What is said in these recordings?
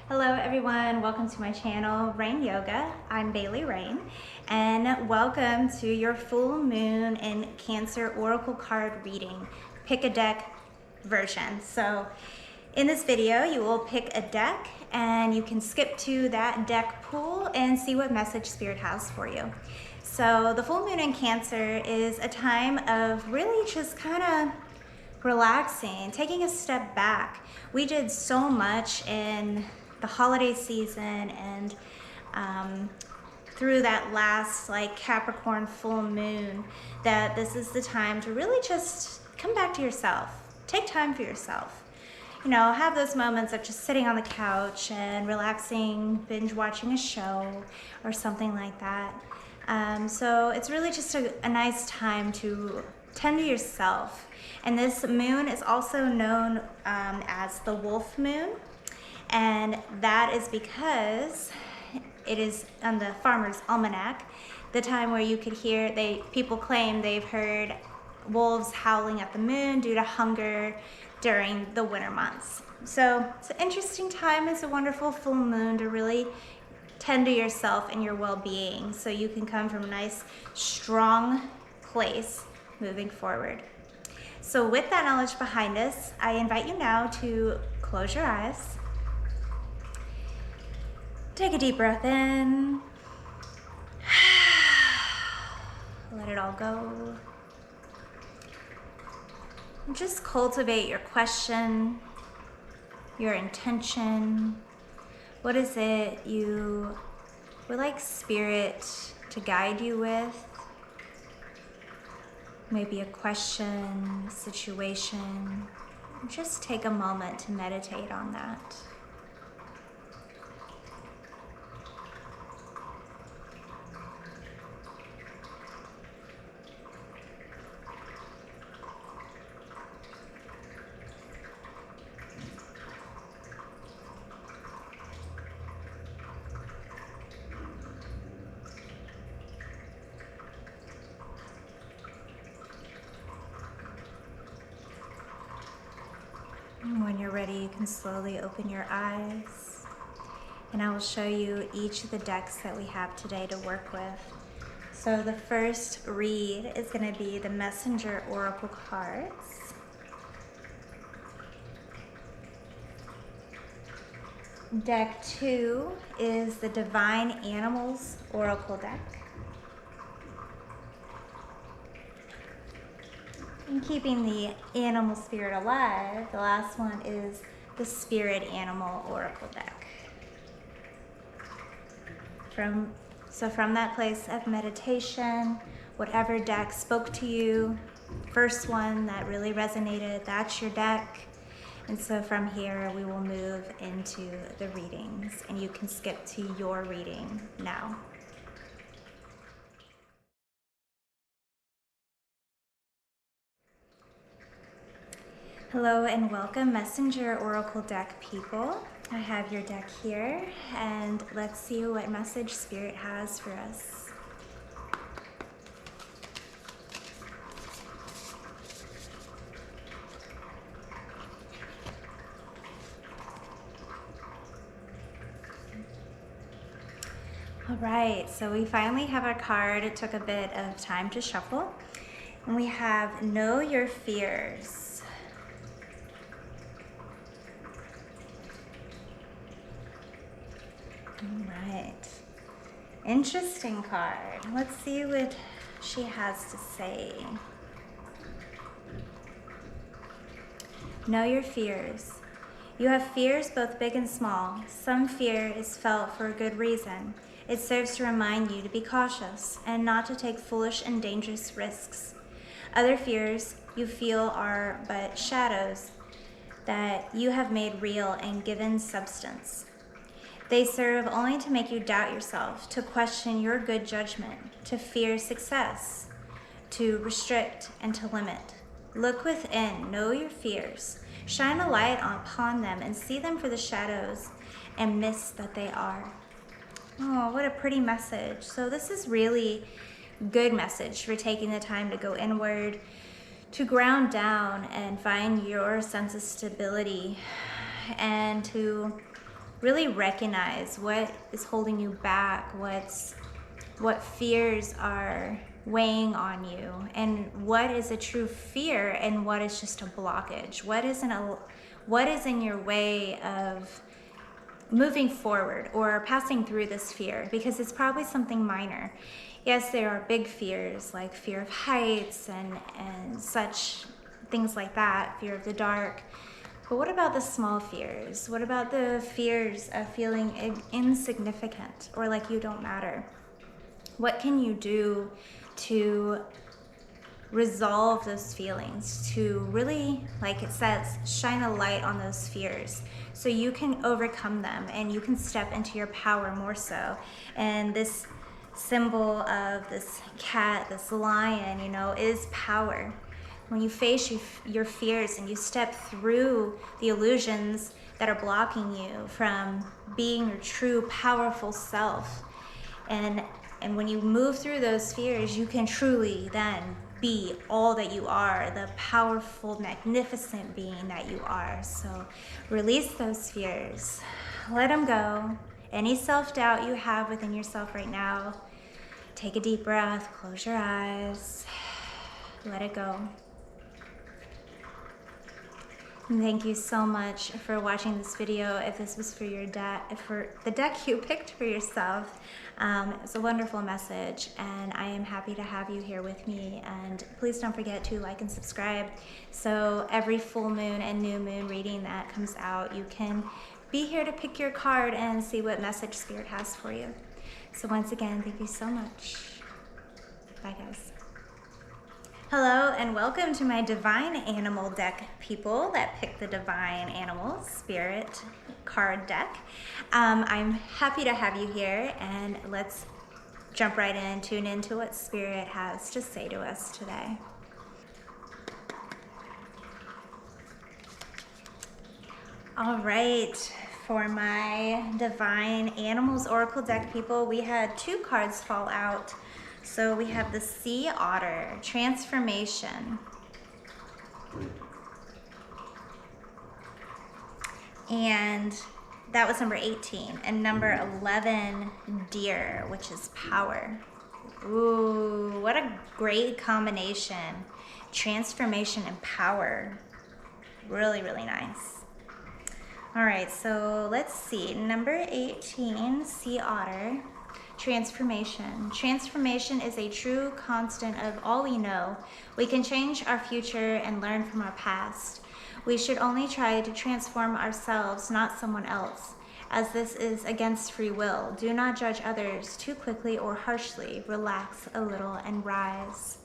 Hello everyone, welcome to my channel, Rayne Yoga. I'm Rayne, and welcome to your full moon and Cancer Oracle card reading, pick a deck version. So in this video, you will pick a deck and you can skip to that deck pool and see what message Spirit has for you. So the full moon in Cancer is a time of really just kind of relaxing, taking a step back. We did so much in the holiday season and through that last Capricorn full moon that this is the time to really just come back to yourself. Take time for yourself. You know, have those moments of just sitting on the couch and relaxing, binge watching a show or something like that. So it's really just a nice time to tend to yourself. And this moon is also known as the wolf moon. And that is because it is on the Farmer's Almanac, the time where you could hear, people claim they've heard wolves howling at the moon due to hunger during the winter months. So it's an interesting time. It's a wonderful full moon to really tend to yourself and your well-being so you can come from a nice, strong place moving forward. So with that knowledge behind us, I invite you now to close your eyes. Take a deep breath in. Let it all go. And just cultivate your question, your intention. What is it you would like Spirit to guide you with? Maybe a question, situation. Just take a moment to meditate on that. When you're ready, you can slowly open your eyes, and I will show you each of the decks that we have today to work with. So the first read is going to be the Messanger Oracle cards. Deck 2 is the Divine Animals Oracle deck. And keeping the animal spirit alive, the last one is the Spirit Animal Oracle deck. From that place of meditation, whatever deck spoke to you, first one that really resonated, that's your deck. And so from here, we will move into the readings, and you can skip to your reading now. Hello and welcome, Messenger Oracle deck people. I have your deck here, and let's see what message Spirit has for us. All right, so we finally have our card. It took a bit of time to shuffle. And we have Know Your Fears. All right, interesting card. Let's see what she has to say. Know your fears. You have fears both big and small. Some fear is felt for a good reason. It serves to remind you to be cautious and not to take foolish and dangerous risks. Other fears you feel are but shadows that you have made real and given substance. They serve only to make you doubt yourself, to question your good judgment, to fear success, to restrict and to limit. Look within, know your fears, shine a light upon them and see them for the shadows and mists that they are. Oh, what a pretty message. So this is really good message for taking the time to go inward, to ground down and find your sense of stability, and to really recognize what is holding you back, what fears are weighing on you, and what is a true fear and what is just a blockage. What is in your way of moving forward or passing through this fear, because it's probably something minor. Yes, there are big fears like fear of heights and such things like that, fear of the dark. But what about the small fears? What about the fears of feeling insignificant or like you don't matter? What can you do to resolve those feelings, to really, like it says, shine a light on those fears so you can overcome them and you can step into your power more so? And this symbol of this cat, this lion, you know, is power. When you face your fears and you step through the illusions that are blocking you from being your true powerful self, and when you move through those fears, you can truly then be all that you are, the powerful, magnificent being that you are. So release those fears. Let them go. Any self-doubt you have within yourself right now, take a deep breath, close your eyes, let it go. And thank you so much for watching this video. If this was for your deck, for the deck you picked for yourself, it's a wonderful message, and I am happy to have you here with me. And please don't forget to like and subscribe, so every full moon and new moon reading that comes out, you can be here to pick your card and see what message Spirit has for you. So once again, thank you so much. Bye, guys. Hello and welcome to my Divine Animal deck, people that pick the Divine Animal Spirit card deck. I'm happy to have you here, and let's jump right in, tune into what Spirit has to say to us today. All right, for my Divine Animals Oracle deck, people, we had 2 cards fall out. So we have the Sea Otter, Transformation. And that was number 18. And number 11, Deer, which is Power. Ooh, what a great combination. Transformation and power. Really, really nice. All right, so let's see. Number 18, Sea Otter. Transformation. Transformation is a true constant of all we know. We can change our future and learn from our past. We should only try to transform ourselves, not someone else, as this is against free will. Do not judge others too quickly or harshly. Relax a little and rise.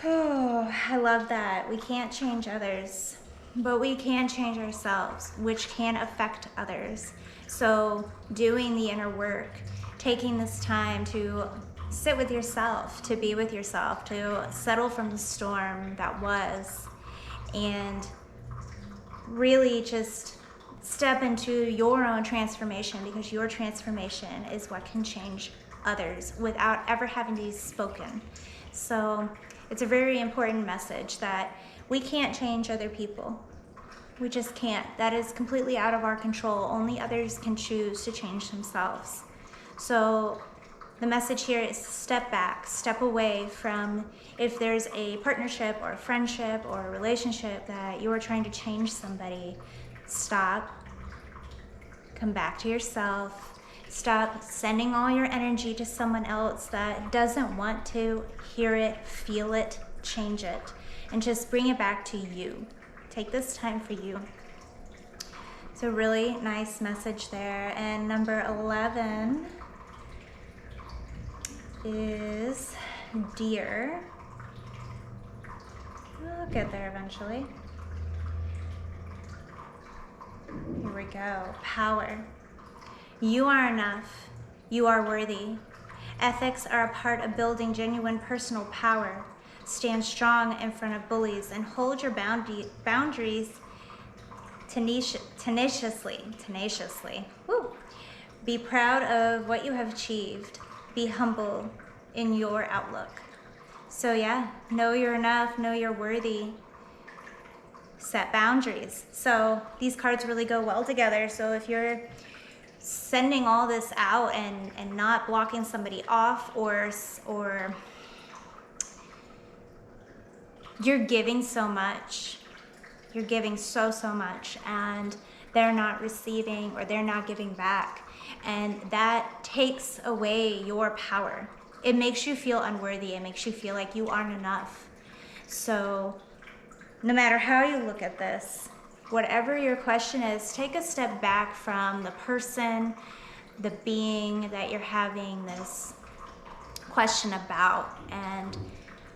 Oh, I love that. We can't change others, but we can change ourselves, which can affect others. So doing the inner work, taking this time to sit with yourself, to be with yourself, to settle from the storm that was, and really just step into your own transformation, because your transformation is what can change others without ever having to be spoken. So it's a very important message that we can't change other people. We just can't. That is completely out of our control. Only others can choose to change themselves. So the message here is to step back, step away from, if there's a partnership or a friendship or a relationship that you are trying to change somebody, stop, come back to yourself, stop sending all your energy to someone else that doesn't want to hear it, feel it, change it, and just bring it back to you. Take this time for you. It's a really nice message there. And number 11 is Deer. We'll get there eventually. Here we go. Power. You are enough. You are worthy. Ethics are a part of building genuine personal power. Stand strong in front of bullies and hold your boundaries tenaciously. Woo. Be proud of what you have achieved. Be humble in your outlook. So yeah, know you're enough, know you're worthy. set boundaries. So these cards really go well together. So if you're sending all this out and not blocking somebody off, or you're giving so much, you're giving so much, and they're not receiving, or they're not giving back, and that takes away your power. It makes you feel unworthy. It makes you feel like you aren't enough. So no matter how you look at this, whatever your question is, take a step back from the person, the being that you're having this question about, and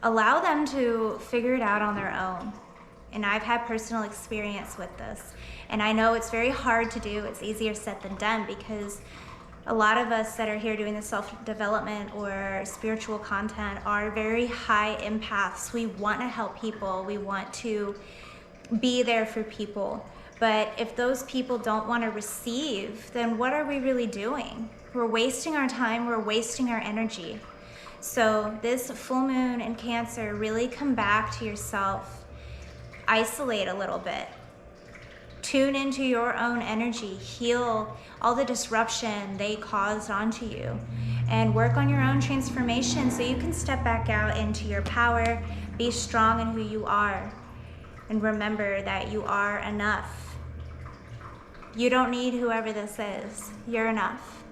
allow them to figure it out on their own. And I've had personal experience with this, and I know it's very hard to do. It's easier said than done, because a lot of us that are here doing the self-development or spiritual content are very high empaths. We want to help people. We want to be there for people. But if those people don't want to receive, then what are we really doing? We're wasting our time. We're wasting our energy. So this full moon in Cancer, really come back to yourself. Isolate a little bit. Tune into your own energy. Heal all the disruption they caused onto you. And work on your own transformation so you can step back out into your power. Be strong in who you are. And remember that you are enough. You don't need whoever this is. You're enough.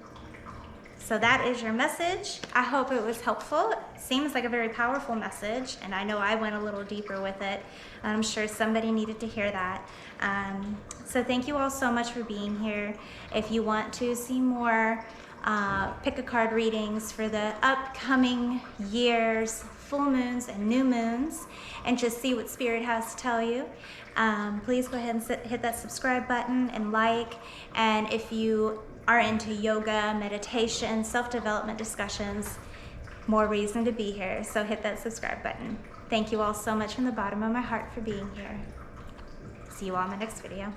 So that is your message. I hope it was helpful. It seems like a very powerful message, and I know I went a little deeper with it. I'm sure somebody needed to hear that. So thank you all so much for being here. If you want to see more pick a card readings for the upcoming years, full moons and new moons, and just see what Spirit has to tell you, please go ahead and hit that subscribe button and like. And if you are into yoga, meditation, self-development discussions, more reason to be here. So hit that subscribe button. Thank you all so much from the bottom of my heart for being here. See you all in my next video.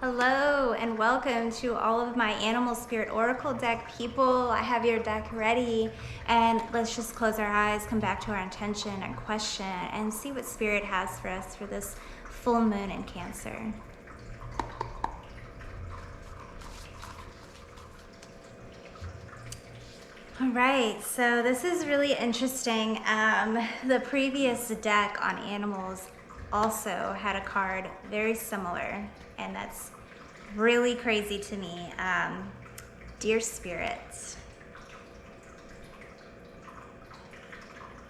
Hello and welcome to all of my Animal Spirit Oracle deck people. I have your deck ready, and let's just close our eyes, come back to our intention and question, and see what Spirit has for us for this full moon in Cancer. All right, so this is really interesting. The previous deck on animals also had a card very similar, and that's really crazy to me. Dear Spirit.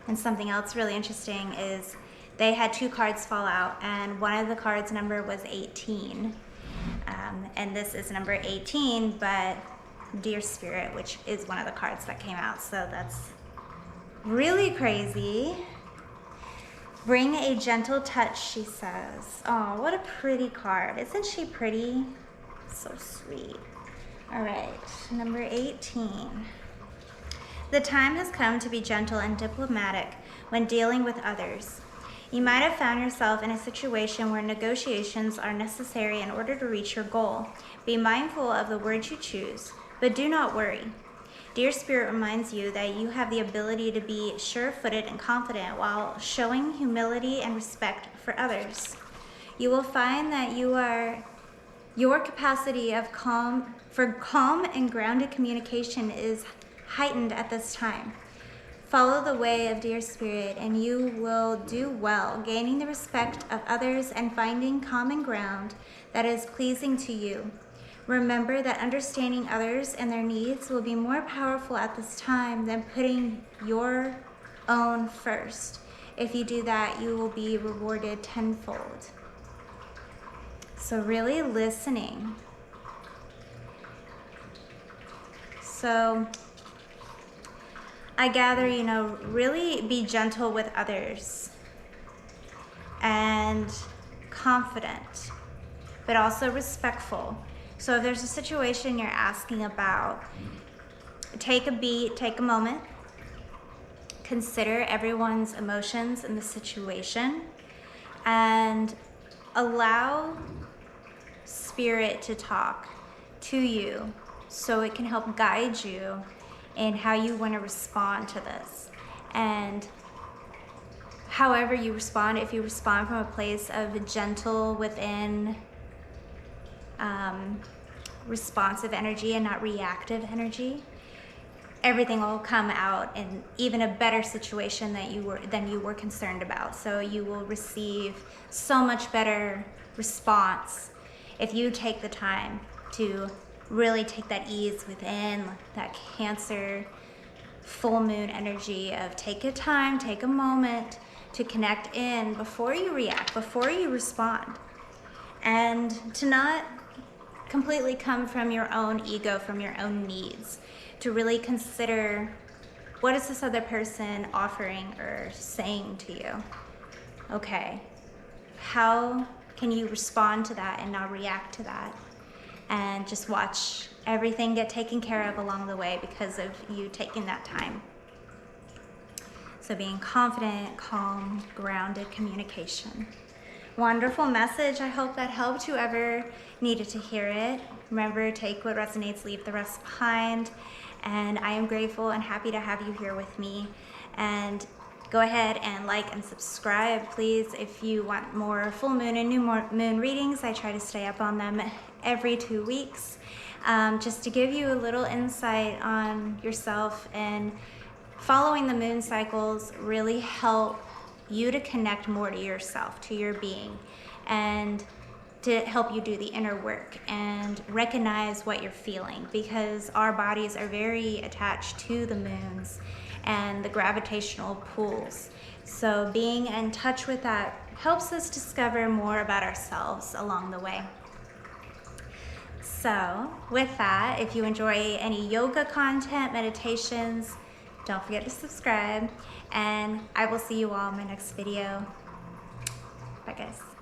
And something else really interesting is they had two cards fall out, and one of the cards number was 18. And this is number 18, but Dear Spirit, which is one of the cards that came out. So that's really crazy. Bring a gentle touch, she says. Oh, what a pretty card. Isn't she pretty? So sweet. All right, number 18. The time has come to be gentle and diplomatic when dealing with others. You might have found yourself in a situation where negotiations are necessary in order to reach your goal. Be mindful of the words you choose, but do not worry. Dear Spirit reminds you that you have the ability to be sure-footed and confident while showing humility and respect for others. You will find that your capacity for calm and grounded communication is heightened at this time. Follow the way of Dear Spirit and you will do well, gaining the respect of others and finding common ground that is pleasing to you. Remember that understanding others and their needs will be more powerful at this time than putting your own first. If you do that, you will be rewarded tenfold. So really listening. So I gather, really be gentle with others and confident, but also respectful. So if there's a situation you're asking about, take a beat, take a moment, consider everyone's emotions in the situation, and allow Spirit to talk to you so it can help guide you in how you want to respond to this and however you respond, if you respond from a place of gentle within, responsive energy and not reactive energy, everything will come out in even a better situation than you were concerned about. So you will receive so much better response if you take the time to really take that ease within, that Cancer full moon energy of take a time, take a moment to connect in before you react, before you respond, and to not completely come from your own ego, from your own needs, to really consider, what is this other person offering or saying to you? Okay, how can you respond to that and not react to that? And just watch everything get taken care of along the way because of you taking that time. So being confident, calm, grounded communication. Wonderful message. I hope that helped whoever needed to hear it. Remember, take what resonates, leave the rest behind. And I am grateful and happy to have you here with me. And go ahead and like and subscribe, please, if you want more full moon and new moon readings. I try to stay up on them every 2 weeks, just to give you a little insight on yourself. And following the moon cycles really help you to connect more to yourself, to your being, and to help you do the inner work and recognize what you're feeling, because our bodies are very attached to the moons and the gravitational pulls. So being in touch with that helps us discover more about ourselves along the way. So with that, if you enjoy any yoga content, meditations, don't forget to subscribe, and I will see you all in my next video. Bye guys.